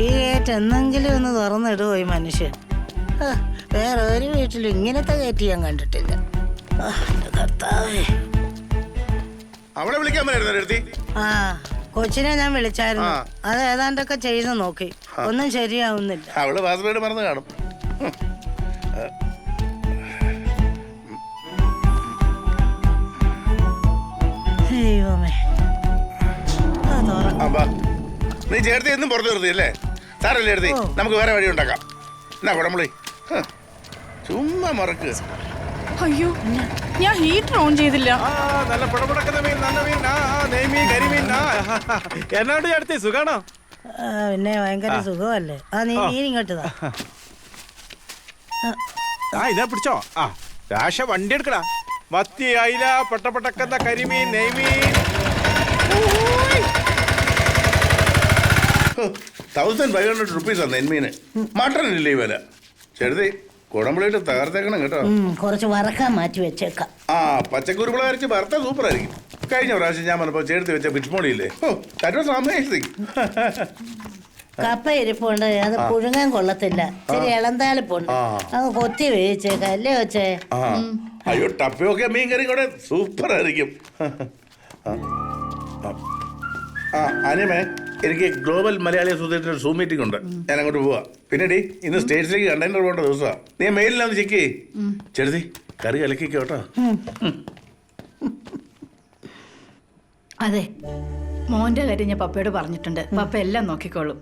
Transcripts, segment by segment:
ഈ ഗേറ്റ് എന്തെങ്കിലും ഒന്ന് തുറന്നിടുവോ ഈ മനുഷ്യൻ? വേറെ ഒരു വീട്ടിലും ഇങ്ങനത്തെ ഗേറ്റ് ഞാൻ കണ്ടിട്ടില്ല. എന്റെ കർത്താവേ. അവളെ വിളിക്കാൻ പറ്റുന്ന ആ കൊച്ചിനെ ഞാൻ വിളിച്ചായിരുന്നു. അത് ഏതാണ്ടൊക്കെ ചെയ്ത് നോക്കി, ഒന്നും ശരിയാവുന്നില്ല. അവള് പാസ്വേഡ് മറന്നു കാണും. ദൈവമേ. നീ ചേർത്തി എന്നും പുറത്തു നിർത്തിയല്ലേ? സാറല്ലേ എടുത്തി, നമുക്ക് വേറെ വഴി ഉണ്ടാക്കാം. എന്നാ കുടംപുളി ചുമ്മാ മറക്ക്. അയ്യോ, ഞാൻ ഹീറ്റർ ഓൺ ചെയ്തില്ല. എന്നാണ്ട് ചേർത്തി സുഖാണോ? പിന്നെ ഭയങ്കര സുഖമല്ലേ? നീ ഇങ്ങോട്ട് ഇതാ പിടിച്ചോ. രാശ വണ്ടി എടുക്കടാ. മത്തി, അയില, പട്ടപ്പട്ടക്കുന്ന കരിമീൻ, നെയ്മീൻ. 1500 rupees നെന്മീന്. മട്ടൺ ഇല്ലേ ഈ വില? ചെറുതി കുടംപുളിയിട്ട് തകർത്തേക്കണം കേട്ടോ. കുറച്ച് വറക്കാൻ മാറ്റി വെച്ചേക്കാം. പച്ചക്കുരുമുള അരച്ച് വറുത്ത സൂപ്പർ ആയിരിക്കും. കഴിഞ്ഞ പ്രാവശ്യം ഞാൻ വന്നപ്പോ ചേർത്ത് വെച്ച ബിറ്റ്മോളിയില്ലേ, കപ്പ ഇരിപ്പുണ്ട്, അത് പുഴുങ്ങാൻ കൊള്ളത്തില്ല. ശരി, ഇളന്താളിപ്പുണ്ട്, അത് കൊത്തി വേവിച്ചേക്കാം അല്ലേ വെച്ചേ? അയ്യോ, ടപ്പിയൊക്കെ മീൻ കറി കൂടെ സൂപ്പർ ആയിരിക്കും. അനിമേ, എനിക്ക് global Malayali association zoom meeting ഉണ്ട്, ഞാൻ അങ്ങോട്ട് പോവാ. പിന്നീട് ഇന്ന് സ്റ്റേറ്റ്സിലേക്ക് കണ്ടെയ്നർ പോകേണ്ട ദിവസമാണ്. നീ മെയിലിലൊന്ന് ചെക്ക് ചെയ്യ്. ചെറുതി കറി കലക്കിക്കോ കേട്ടോ. അതെ, മോന്റെ കാര്യം ഞാൻ പപ്പയോട് പറഞ്ഞിട്ടുണ്ട്. പപ്പ എല്ലാം നോക്കിക്കോളും.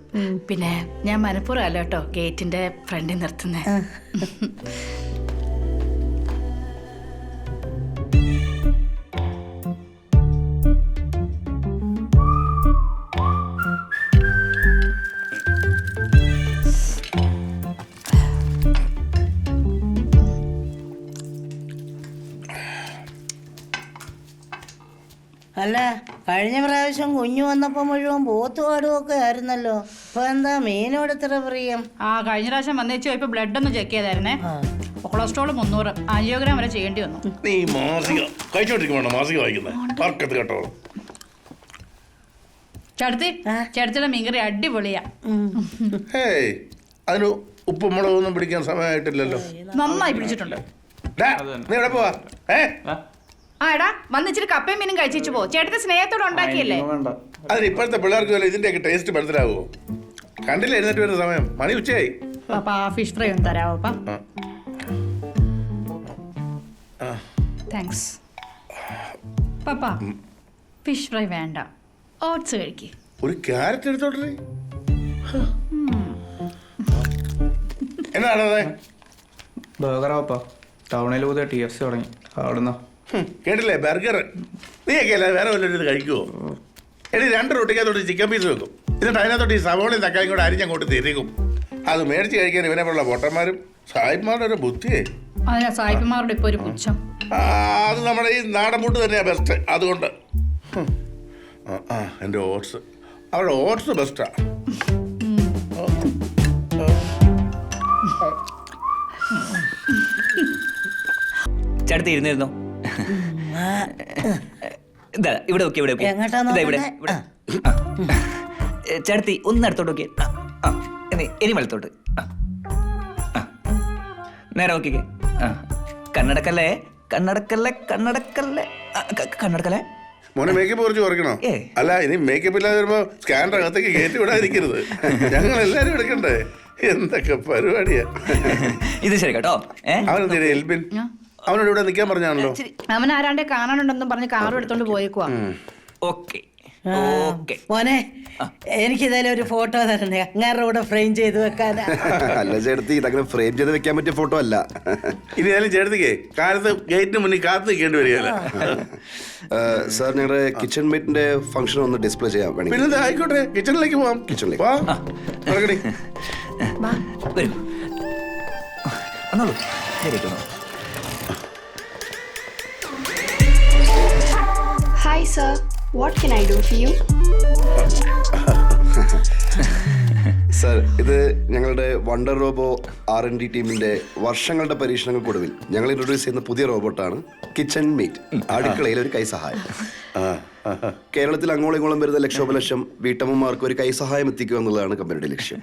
പിന്നെ ഞാൻ മനപ്പൂർവ്വം അല്ല കേട്ടോ ഗേറ്റിന്റെ ഫ്രണ്ടിൽ നിർത്തുന്നേ. അല്ല, കഴിഞ്ഞ പ്രാവശ്യം കുഞ്ഞു വന്നപ്പോ മുഴുവൻ പോത്തുപാടും ഒക്കെ ആയിരുന്നല്ലോ. ഇപ്പൊ എന്താ മീനോട് ഇത്ര പ്രിയം? കഴിഞ്ഞ പ്രാവശ്യം വന്നേച്ചു ഇപ്പൊ ബ്ലഡ് ഒന്ന് ചെക്ക് ചെയ്തായിരുന്നേ. കൊളസ്ട്രോൾ 300, ആൻജിയോഗ്രാം വരെ ചെയ്യേണ്ടി വന്നു. നീ മാസിക കഴിച്ചോണ്ടിരിക്കുവാണോ? മാസിക വായിക്കുന്നത് കേട്ടോ. ചേട്ടത്തിയുടെ മീൻകറി അടിപൊളിയാ. അതിന് ഉപ്പും മുളകൊന്നും പിടിക്കാൻ സമയമായിട്ടില്ലല്ലോ. നന്നായി പിടിച്ചിട്ടുണ്ട്. നീ എവിടെ പോവാ? എടാ, വന്നിച്ചിട്ട് കപ്പയും മീനും കഴിച്ചു പോ. ചേട്ടത്തെ സ്നേഹത്തോടെ ഉണ്ടാക്കിയല്ലേ. അതിന് ഇപ്പോഴത്തെ പിള്ളേർക്ക് വല്ല ഇതിന്റെയൊക്കെ ടേസ്റ്റ് മനസ്സിലാവോ? കണ്ടില്ല എഴുന്നേറ്റ് വരുന്ന സമയം, മണി ഉച്ചയായി. ഫിഷ് ഫ്രൈ ഒന്ന് തരാമോ? താങ്ക്സ്. പപ്പ ഫിഷ് ഫ്രൈ വേണ്ട, ഓട്സ് കഴിക്ക്. ഒരു ക്യാരറ്റ് എടുത്തോട്ടെ. എന്നാണത്? ബർഗറാ ടൗണിൽ പുതിയ TFC തുടങ്ങി, അവിടുന്ന്. കേട്ടില്ലേ, ബർഗർ. നീയൊക്കെ അല്ല വേറെ വല്ലതും ഇത് കഴിക്കുവോ? എടി 2 റൊട്ടിക്കകത്തോട്ട് ചിക്കൻ പീസ് വെക്കും, എന്നിട്ട് അതിനകത്തോട്ട് ഈ സവോളയും തക്കാളിയും കൂടെ അരിഞ്ഞങ്ങോട്ട് തിരിക്കും. അത് മേടിച്ച് കഴിക്കാൻ ഇവനെ പോലുള്ള പൊട്ടന്മാരും സായിപ്പന്മാരുടെ ഒരു ബുദ്ധിയേ. സായിപ്പന്മാരുടെ ഇപ്പൊ ഒരു പുച്ഛം. അത് നമ്മുടെ ഈ നാടൻ ഫുഡ് തന്നെയാ ബെസ്റ്റ്. അതുകൊണ്ട് എൻ്റെ ഓട്സ്, അവരുടെ ഓട്സ് ബെസ്റ്റാ. ചേട്ടത്തി ഇരുന്നിരുന്നോ? ഇവിടെ ഓക്കെ, ഇവിടെ ചേട്ടത്തി ഒന്ന് അടുത്തോട്ട് നോക്കിയേ. ഇനി വലത്തോട്ട് നേരെ നോക്കിക്കേ. കണ്ണടക്കല്ലേ, കണ്ണടക്കല്ലേ, കണ്ണടക്കല്ലേ, കണ്ണടക്കല്ലേ. മോനെ മേക്കപ്പ് കുറച്ച് കുറയ്ക്കണോ? അല്ല, ഇനി മേക്കപ്പ് ഇല്ലാതെ വരുമ്പോ സ്കാനർ അകത്തേക്ക് കയറ്റി വിടാതിരിക്കരുത്. ഞങ്ങൾ എല്ലാരും എടുക്കണ്ടേ? എന്തൊക്കെ പരിപാടിയാ ഇത്. ശരി കേട്ടോ. അവനെന്തിനാ എൽബിൻ? അവനോട് ഇവിടെ നിൽക്കാൻ പറഞ്ഞാണല്ലോ. അവൻ ആരാണ്ടെ കാണാനുണ്ടെന്നും പറഞ്ഞ് കാറും എടുത്തോണ്ട് പോയേക്കുവാ. ഓക്കെ മോനെ, എനിക്കിതായാലും ഒരു ഫോട്ടോ തരണേ, അങ്ങാരുടെ കൂടെ ഫ്രെയിം ചെയ്ത് വെക്കാനാ. അല്ല ചേർത്തി, ഇതങ്ങനെ ഫ്രെയിം ചെയ്ത് വെക്കാൻ പറ്റിയ ഫോട്ടോ അല്ല. ഇനി ഏതായാലും ചേർത്തിക്കേ കാലത്ത് ഗേറ്റിന് മുന്നിൽ കാത്തു നിൽക്കേണ്ടി വരികയല്ല. സാർ, ഞങ്ങളുടെ കിച്ചൺ മേറ്റിന്റെ ഫംഗ്ഷൻ ഒന്ന് ഡിസ്പ്ലേ ചെയ്യാം വേണമെങ്കിൽ. പിന്നെ ആയിക്കോട്ടെ, കിച്ചണിലേക്ക് പോവാം. കിച്ചണിലേക്ക് വന്നോളൂ. Hi sir, what can I do for you? Sir ഇത് ഞങ്ങളുടെ വണ്ടർ റോബോ R&D ടീമിന്റെ വർഷങ്ങളുടെ പരീക്ഷണങ്ങൾക്കൊടുവിൽ ഞങ്ങൾ ഇൻട്രൊഡ്യൂസ് ചെയ്യുന്ന പുതിയ റോബോട്ടാണ് കിച്ചൺ മീറ്റ്, അടുക്കളയിൽ ഒരു കൈസഹായം. കേരളത്തിൽ അങ്ങോളം ഇങ്ങോളം വരുന്ന ലക്ഷോപലക്ഷം വീട്ടമ്മമാർക്ക് ഒരു കൈസഹായം എത്തിക്കുക എന്നുള്ളതാണ് കമ്പനിയുടെ ലക്ഷ്യം.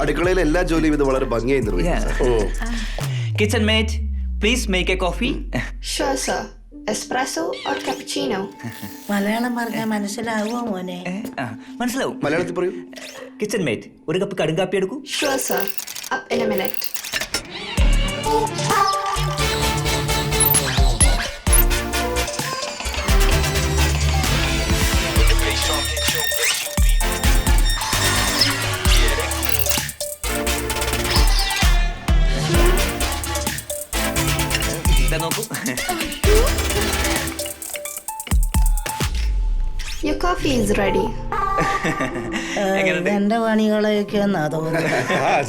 അടുക്കളയിലെ എല്ലാ ജോലിയും ഇത് വളരെ ഭംഗിയായി നിർവഹിക്കും. Kitchen mate please make A coffee. Sure, sir. Espresso or cappuccino? Malayalam പറഞ്ഞാൽ മനസ്സിലാവുമോ മോനെ? മനസ്സിലാവും. മലയാളത്തിൽ പറയൂ. കിച്ചൺ മേറ്റ് ഒരു കപ്പ് കടുങ്കാപ്പി എടുക്കൂ. Sure, sir. Up in a minute. ഇതാ നോക്കൂ. Your coffee is ready. എങ്ങനെയുണ്ട്? എന്റെ പണികളൊക്കെ എന്നാ തോന്നുന്നു.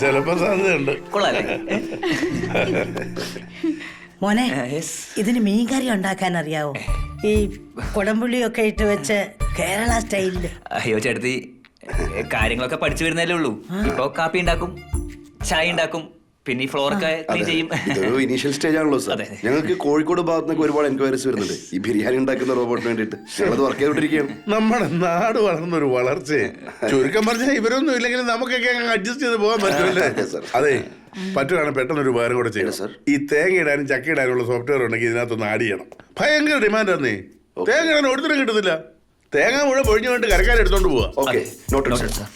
ചിലപ്പോ സാധ്യതയുണ്ട്. കൊള്ളാല്ലേ? മോനെ, Yes. ഇതിന് മീൻകറി ഉണ്ടാക്കാൻ അറിയാവോ? ഈ കുടംപുളിയൊക്കെ ഇട്ട് വെച്ച് കേരള സ്റ്റൈലില്. അയ്യോ ചേട്ടത്തി, കാര്യങ്ങളൊക്കെ പഠിച്ചു വരുന്നല്ലേ ഉള്ളൂ. ഇപ്പൊ കാപ്പി ഉണ്ടാക്കും, ചായ ഉണ്ടാക്കും, പിന്നെ ഈ ഫ്ലോറൊക്കെ ക്ലീൻ ചെയ്യും. ഇതൊരു ഇനീഷ്യൽ സ്റ്റേജ് ആണല്ലോ സാർ. അതെ. ഞങ്ങൾക്ക് കോഴിക്കോട് ഭാഗത്തുനിന്നൊക്കെ ഒരുപാട് എൻക്വയറീസ് വരുന്നുണ്ട് ഈ ബിരിയാണി ഉണ്ടാക്കുന്ന റോബോട്ടിന് വേണ്ടിയിട്ട്. ഞങ്ങളത് വർക്ക് ചെയ്തോണ്ടിരിക്കുകയാണ്. നമ്മുടെ നാട് വളർന്നൊരു വളർച്ചയെ ചുരുക്കം പറഞ്ഞാൽ ഇവരൊന്നും ഇല്ലെങ്കിൽ നമുക്കൊക്കെ അങ്ങ് അഡ്ജസ്റ്റ് ചെയ്ത് പോകാൻ പറ്റുമല്ലേ? അതെ, പറ്റുകയാണ് പെട്ടെന്നൊരു ഉപകാരം കൂടെ ചെയ്യണം. ഈ തേങ്ങ ഇടാനും ചക്ക ഇടാനുള്ള സോഫ്റ്റ്വെയർ ഉണ്ടെങ്കിൽ ഇതിനകത്തൊന്ന് ആഡ് ചെയ്യണം. ഭയങ്കര ഡിമാൻഡാന്നേ. തേങ്ങ ഇടാൻ ഒരുത്തരം കിട്ടുന്നില്ല. തേങ്ങ മുഴുവൻ പൊഴിഞ്ഞു കൊണ്ട് കരക്കാരെടുത്തോണ്ട് പോവാ. Okay, note note sir.